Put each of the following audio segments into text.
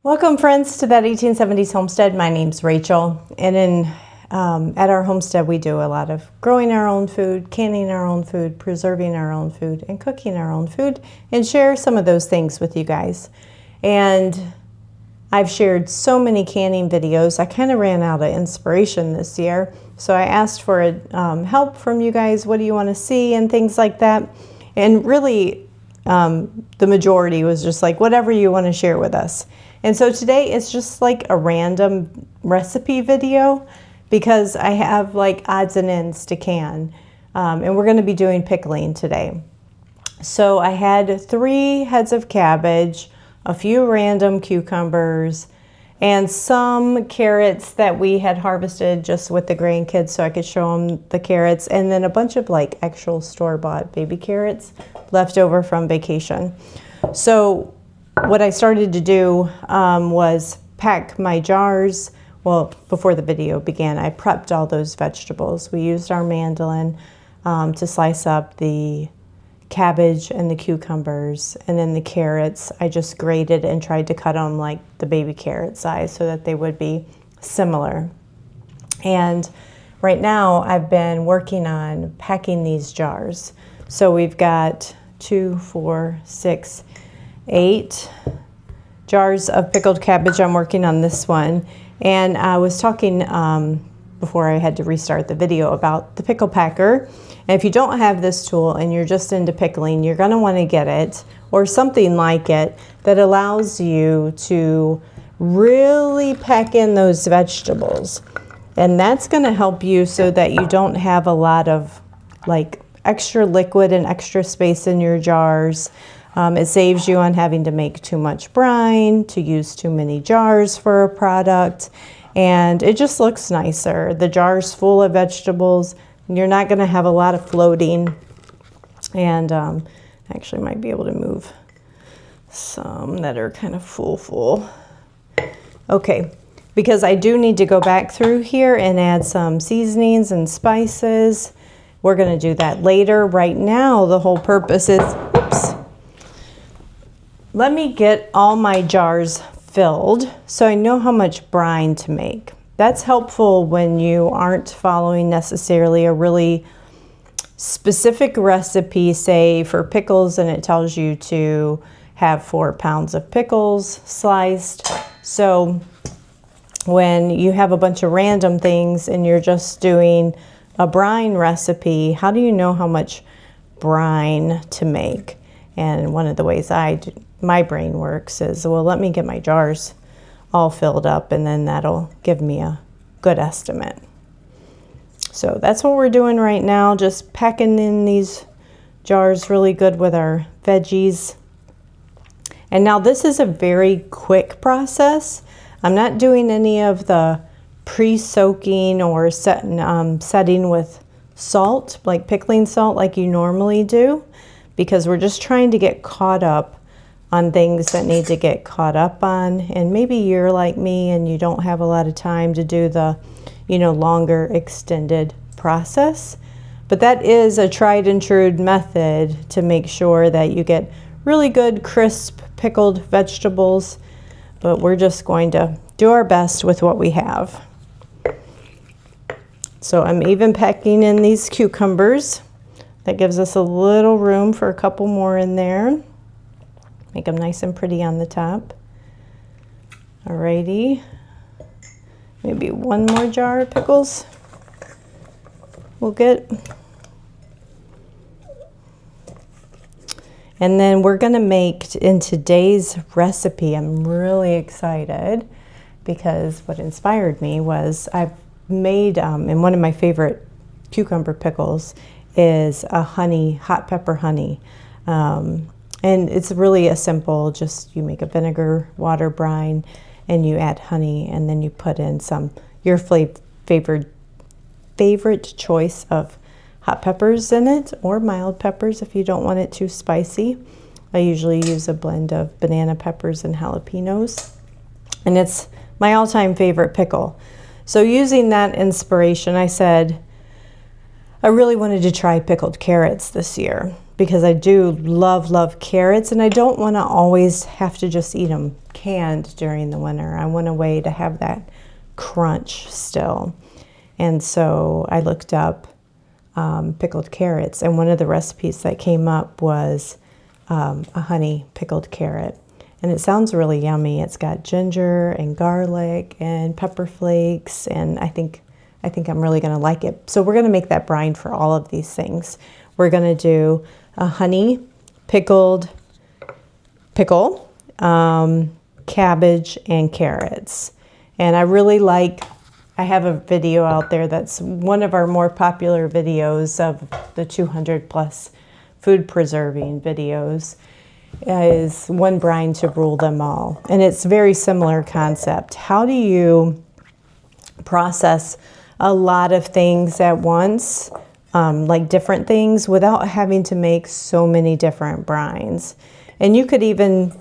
Welcome friends to that 1870s homestead. My name's Rachel, and at our homestead we do a lot of growing our own food, canning our own food, preserving our own food, and cooking our own food, and share some of those things with you guys. And I've shared so many canning videos. I kind of ran out of inspiration this year, so I asked for help from you guys. What do you want to see and things like that? And really the majority was just like whatever you want to share with us. And so today it's just like a random recipe video because I have like odds and ends to can. And we're going to be doing pickling today. So I had 3 heads of cabbage, a few random cucumbers, and some carrots that we had harvested just with the grandkids so I could show them the carrots, and then a bunch of like actual store-bought baby carrots left over from vacation. So what I started to do was pack my jars. Well, before the video began, I prepped all those vegetables. We used our mandolin to slice up the cabbage and the cucumbers, and then the carrots I just grated and tried to cut them like the baby carrot size so that they would be similar. And right now I've been working on packing these jars. So we've got 2, 4, 6, 8 jars of pickled cabbage. I'm working on this one, and I was talking before I had to restart the video about the pickle packer. And if you don't have this tool and you're just into pickling, you're going to want to get it or something like it that allows you to really pack in those vegetables. And that's going to help you so that you don't have a lot of like extra liquid and extra space in your jars. It saves you on having to make too much brine, to use too many jars for a product, and it just looks nicer. The jar's full of vegetables. You're not going to have a lot of floating, and actually might be able to move some that are kind of full. Okay, because I do need to go back through here and add some seasonings and spices. We're going to do that later. Right now, the whole purpose is, let me get all my jars filled so I know how much brine to make. That's helpful when you aren't following necessarily a really specific recipe, say for pickles, and it tells you to have 4 pounds of pickles sliced. So when you have a bunch of random things and you're just doing a brine recipe, how do you know how much brine to make? And one of the ways my brain works is, well, let me get my jars all filled up, and then that'll give me a good estimate. So that's what we're doing right now, just packing in these jars really good with our veggies. And now this is a very quick process. I'm not doing any of the pre-soaking or setting with salt, like pickling salt like you normally do, because we're just trying to get caught up on things that need to get caught up on. And maybe you're like me and you don't have a lot of time to do the, longer extended process. But that is a tried and true method to make sure that you get really good, crisp, pickled vegetables. But we're just going to do our best with what we have. So I'm even packing in these cucumbers. That gives us a little room for a couple more in there. Make them nice and pretty on the top. Alrighty. Maybe one more jar of pickles we'll get. And then we're going to make, in today's recipe, I'm really excited because what inspired me was I've made, and one of my favorite cucumber pickles is a hot pepper honey. And it's really a simple, just you make a vinegar water brine and you add honey, and then you put in your favorite choice of hot peppers in it, or mild peppers if you don't want it too spicy. I usually use a blend of banana peppers and jalapenos, and it's my all-time favorite pickle. So using that inspiration, I said I really wanted to try pickled carrots this year, because I do love carrots, and I don't want to always have to just eat them canned during the winter. I want a way to have that crunch still. And so I looked up pickled carrots, and one of the recipes that came up was a honey pickled carrot. And it sounds really yummy. It's got ginger and garlic and pepper flakes, and I think I'm really going to like it. So we're going to make that brine for all of these things. We're going to do a honey pickled pickle, cabbage, and carrots. And I have a video out there that's one of our more popular videos of the 200 plus food preserving videos, is one brine to rule them all. And it's very similar concept. How do you process a lot of things at once, like different things, without having to make so many different brines? And you could even,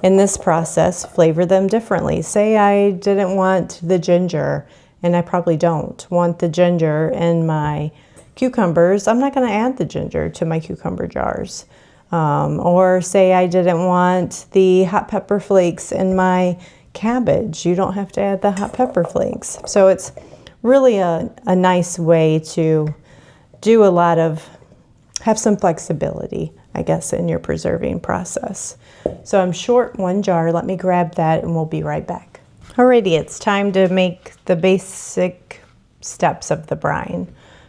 in this process, flavor them differently. Say I didn't want the ginger, and I probably don't want the ginger in my cucumbers. I'm not going to add the ginger to my cucumber jars. Or say I didn't want the hot pepper flakes in my cabbage. You don't have to add the hot pepper flakes. So it's really a nice way to do have some flexibility, I guess, in your preserving process. So I'm short one jar. Let me grab that and we'll be right back. Alrighty, it's time to make the basic steps of the brine.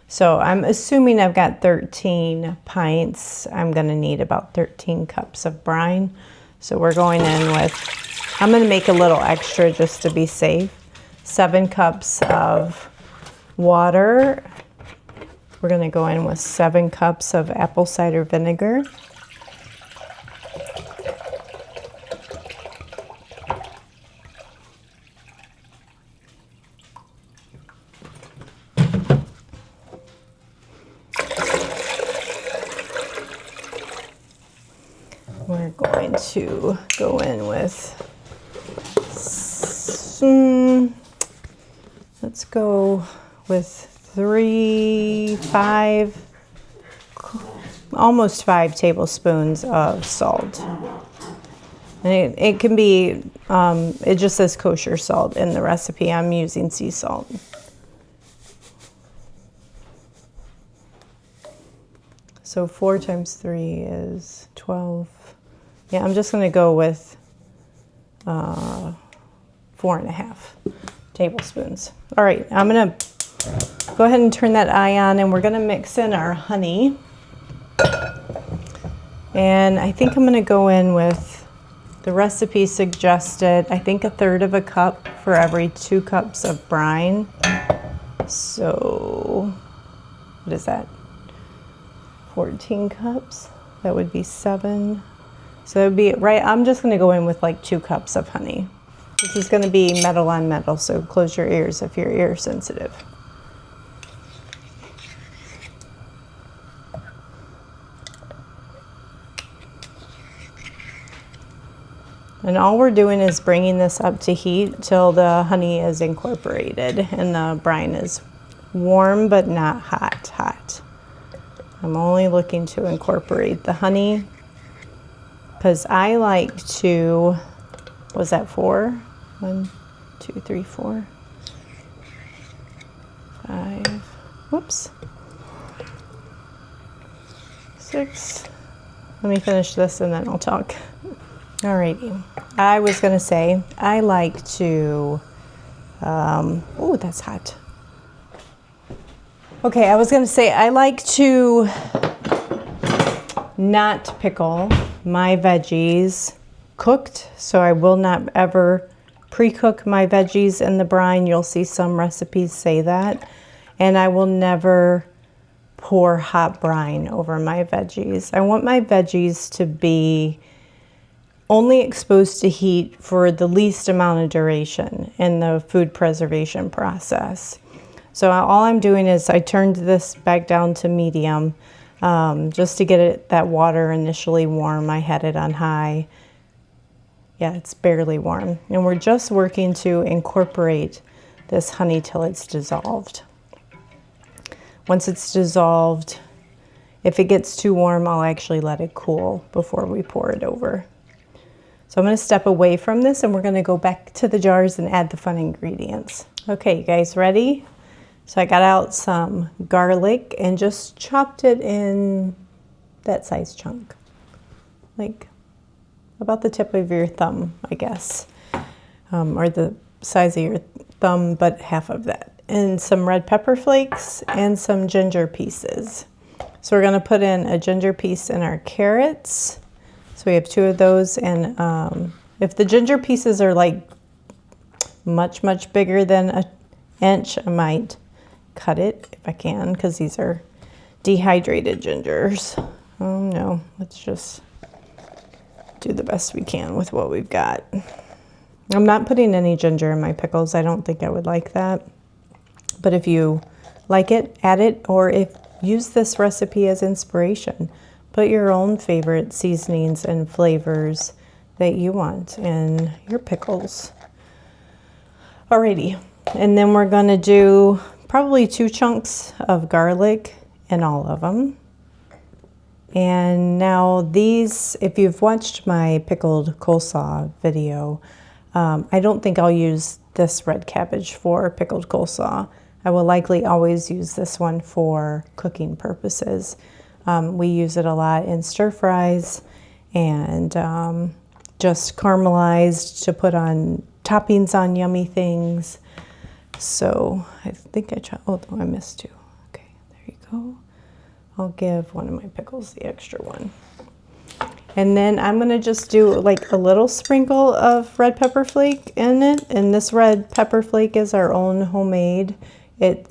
So I'm assuming I've got 13 pints. I'm gonna need about 13 cups of brine. So we're going in with, I'm gonna make a little extra just to be safe. 7 cups of water. We're gonna go in with 7 cups of apple cider vinegar. We're going to go in with let's go with almost 5 tablespoons of salt. And it can be, it just says kosher salt in the recipe. I'm using sea salt. So 4 times 3 is 12. Yeah, I'm just going to go with 4.5 tablespoons. All right, I'm going to go ahead and turn that eye on, and we're going to mix in our honey. And I think I'm going to go in with, the recipe suggested, I think 1/3 cup for every 2 cups of brine. So what is that? 14 cups? That would be 7. So it would be, right, I'm just going to go in with like 2 cups of honey. This is going to be metal on metal, so close your ears if you're ear sensitive. And all we're doing is bringing this up to heat till the honey is incorporated and the brine is warm but not hot. I'm only looking to incorporate the honey because I like to, was that 4? 1, 2, 3, 4, 5, whoops, 6. Let me finish this and then I'll talk. Alrighty, I was gonna say, I like to, oh, that's hot. Okay, I was gonna say, I like to not pickle my veggies cooked, so I will not ever pre-cook my veggies in the brine. You'll see some recipes say that. And I will never pour hot brine over my veggies. I want my veggies to be only exposed to heat for the least amount of duration in the food preservation process. So all I'm doing is I turned this back down to medium just to get that water initially warm. I had it on high. Yeah, it's barely warm. And we're just working to incorporate this honey till it's dissolved. Once it's dissolved, If it gets too warm, I'll actually let it cool before we pour it over. So I'm going to step away from this and we're going to go back to the jars and add the fun ingredients. Okay, you guys ready? So I got out some garlic and just chopped it in that size chunk. Like about the tip of your thumb, I guess. Or the size of your thumb, but half of that. And some red pepper flakes and some ginger pieces. So we're going to put in a ginger piece in our carrots. So we have 2 of those, and if the ginger pieces are like much bigger than an inch, I might cut it if I can, because these are dehydrated gingers. Oh no, let's just do the best we can with what we've got. I'm not putting any ginger in my pickles. I don't think I would like that. But if you like it, add it, or if use this recipe as inspiration. Put your own favorite seasonings and flavors that you want in your pickles. Alrighty, and then we're gonna do probably 2 chunks of garlic in all of them. And now these, if you've watched my pickled coleslaw video, I don't think I'll use this red cabbage for pickled coleslaw. I will likely always use this one for cooking purposes. We use it a lot in stir fries and just caramelized to put on toppings on yummy things. So I think oh, I missed 2. Okay, there you go. I'll give one of my pickles the extra one. And then I'm gonna just do like a little sprinkle of red pepper flake in it. And this red pepper flake is our own homemade.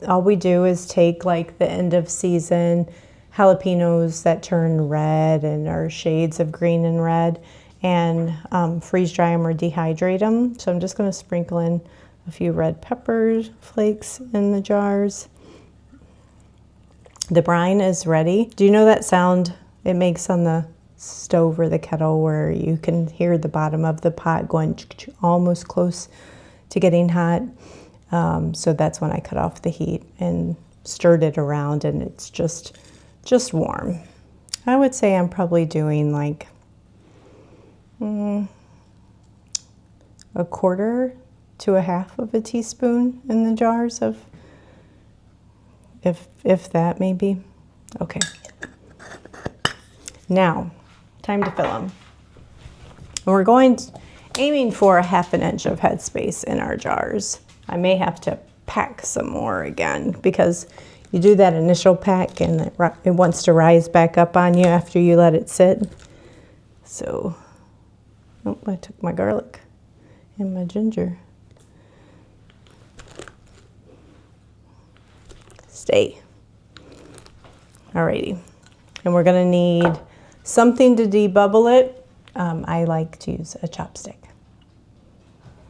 All we do is take like the end of season jalapenos that turn red and are shades of green and red, and freeze dry them or dehydrate them. So I'm just going to sprinkle in a few red pepper flakes in the jars. The brine is ready. Do you know that sound it makes on the stove or the kettle where you can hear the bottom of the pot going almost close to getting hot? So that's when I cut off the heat and stirred it around, and it's just warm. I would say I'm probably doing like a 1/4 to a 1/2 of a teaspoon in the jars of, if that maybe. Okay. Now, time to fill them. And we're aiming for a 1/2 inch of headspace in our jars. I may have to pack some more again, because you do that initial pack and it wants to rise back up on you after you let it sit. So, oh, I took my garlic and my ginger. Stay. Alrighty. And we're gonna need something to debubble it. I like to use a chopstick.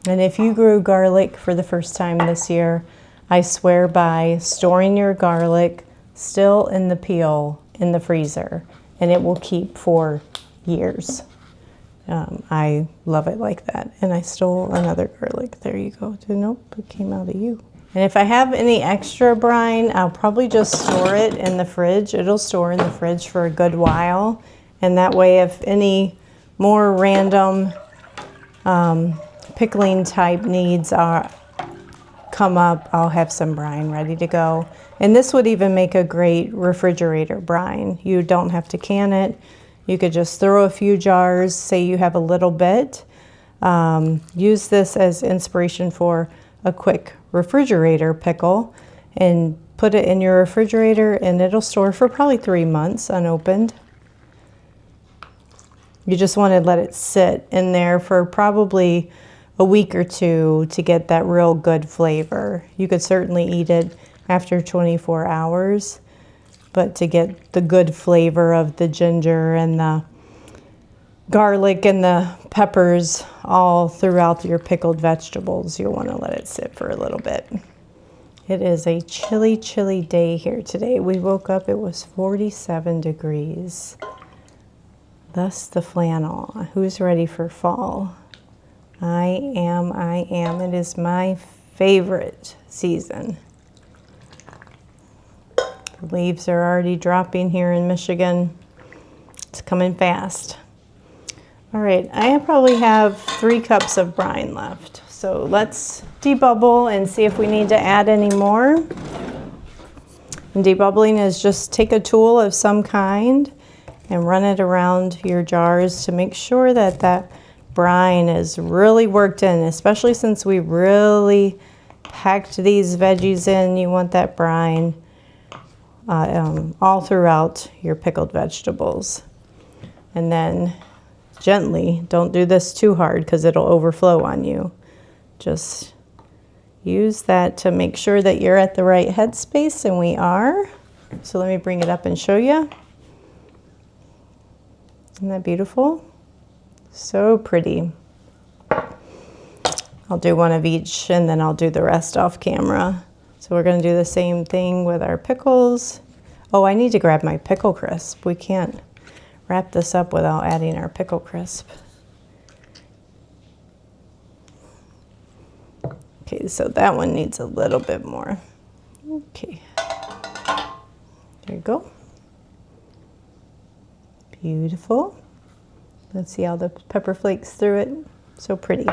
And if you grew garlic for the first time this year, I swear by storing your garlic still in the peel in the freezer, and it will keep for years. I love it like that. And I stole another garlic. There you go. Nope, it came out of you. And if I have any extra brine, I'll probably just store it in the fridge. It'll store in the fridge for a good while. And that way, if any more random pickling type needs come up, I'll have some brine ready to go. And this would even make a great refrigerator brine. You don't have to can it. You could just throw a few jars, say you have a little bit. Use this as inspiration for a quick refrigerator pickle and put it in your refrigerator, and it'll store for probably 3 months unopened. You just want to let it sit in there for probably a week or 2 to get that real good flavor. You could certainly eat it after 24 hours, but to get the good flavor of the ginger and the garlic and the peppers all throughout your pickled vegetables, you'll want to let it sit for a little bit. It is a chilly, chilly day here today. We woke up, it was 47 degrees. Thus the flannel. Who's ready for fall? I am. It is my favorite season. The leaves are already dropping here in Michigan. It's coming fast. All right, I probably have 3 cups of brine left. So let's debubble and see if we need to add any more. And debubbling is just take a tool of some kind and run it around your jars to make sure that that brine is really worked in, especially since we really packed these veggies in. You want that brine all throughout your pickled vegetables. And then gently, don't do this too hard because it'll overflow on you. Just use that to make sure that you're at the right headspace, and we are. So let me bring it up and show you. Isn't that beautiful? So pretty. I'll do one of each and then I'll do the rest off camera. So we're going to do the same thing with our pickles. Oh, I need to grab my pickle crisp. We can't wrap this up without adding our pickle crisp. Okay, so that one needs a little bit more. Okay, there you go. Beautiful. Let's see all the pepper flakes through it. So pretty.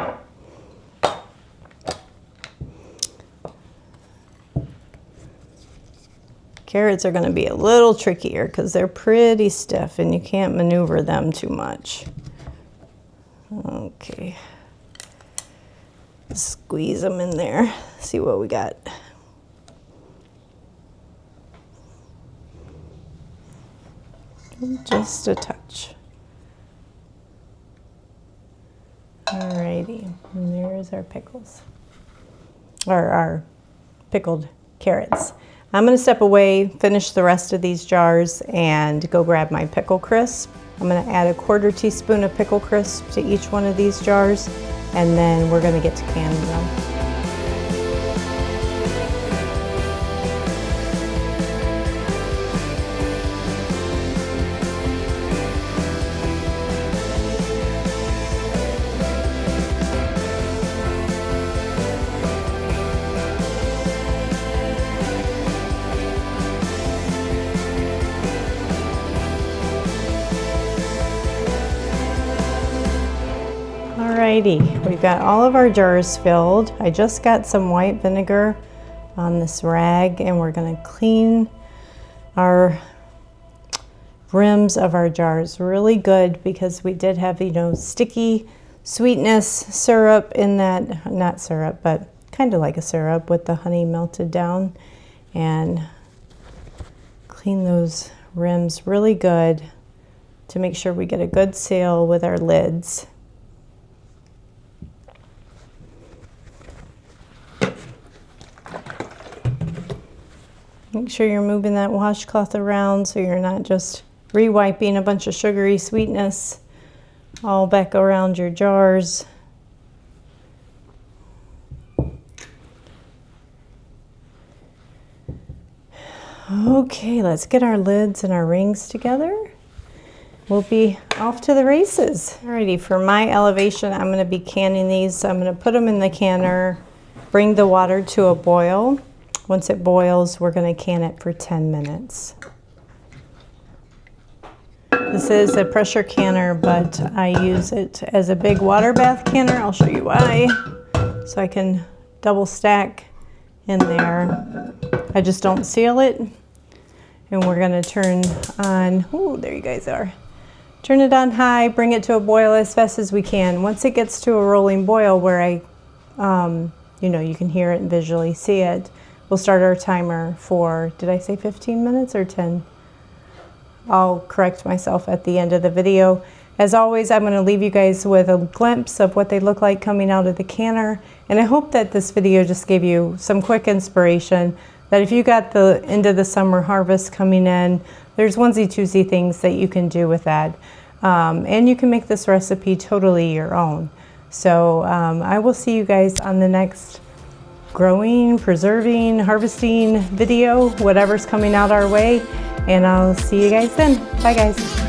Carrots are going to be a little trickier because they're pretty stiff and you can't maneuver them too much. Okay. Squeeze them in there. See what we got. Just a touch. Alrighty, and there's our pickles, or our pickled carrots. I'm going to step away, finish the rest of these jars, and go grab my pickle crisp. I'm going to add a 1/4 teaspoon of pickle crisp to each one of these jars, and then we're going to get to canning them. Alrighty, we've got all of our jars filled. I just got some white vinegar on this rag, and we're going to clean our rims of our jars really good because we did have, you know, sticky sweetness syrup in that, not syrup, but kind of like a syrup with the honey melted down. And clean those rims really good to make sure we get a good seal with our lids. Make sure you're moving that washcloth around so you're not just re-wiping a bunch of sugary sweetness all back around your jars. Okay, let's get our lids and our rings together. We'll be off to the races. Alrighty, for my elevation, I'm going to be canning these. So I'm going to put them in the canner, bring the water to a boil. Once it boils, we're going to can it for 10 minutes. This is a pressure canner, but I use it as a big water bath canner. I'll show you why. So I can double stack in there. I just don't seal it. And we're going to turn on, oh, there you guys are. Turn it on high, bring it to a boil as fast as we can. Once it gets to a rolling boil where I, you know, you can hear it and visually see it, we'll start our timer for, did I say 15 minutes or 10? I'll correct myself at the end of the video. As always, I'm going to leave you guys with a glimpse of what they look like coming out of the canner. And I hope that this video just gave you some quick inspiration that if you got the end of the summer harvest coming in, there's onesie-twosie things that you can do with that. And you can make this recipe totally your own. So I will see you guys on the next growing, preserving, harvesting video, whatever's coming out our way, and I'll see you guys then. Bye guys.